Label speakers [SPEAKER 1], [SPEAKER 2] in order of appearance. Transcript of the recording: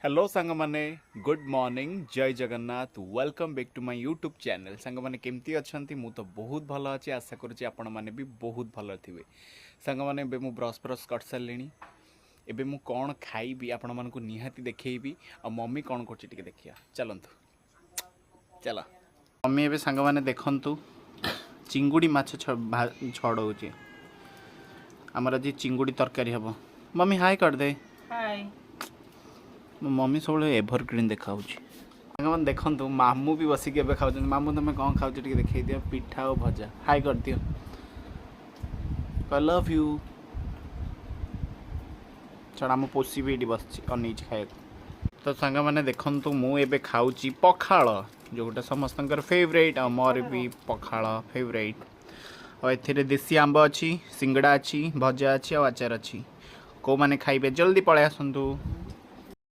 [SPEAKER 1] hello सांग माने good morning जय Jagannath welcome back to my YouTube channel सांग माने केमती अछंती मु तो बहुत भल अच्छी आशा करुच्ची आपण माने भी बहुत भल थिबे सांग माने बे मु ब्रश ब्रश कर सारलिनी एबे मु कौन खाइबी आपण मानकु निहाती देखैबी आ मम्मी कौन करछि टिके देखिया चलंतु चला मम्मी एबे सांग माने देखंतु चिंगुड़ी माछ छड़ौछि हमर आज चिंगुड़ी तरकारी हबो मम्मी हाय कर दे
[SPEAKER 2] हाय
[SPEAKER 1] मम्मी सब एभरग्रीन देखा देखु मामू भी बसिक खाऊ मामू तुम कौन खाऊ देखे दियो पिठा और भजा हाई कर दियो लव यू छड़ा मु पोषी भी ये बस खाए तो सांग मैंने देखु मुझे खाऊँ पखाड़ जो गोटे समस्त फेवरेट और मोर भी पखाड़ फेवरेट और ए देसी आंब अच्छी सिंगड़ा अच्छी भजा अच्छी और आचार अच्छी कौ मैंने खाइबे जल्दी पलि आसतु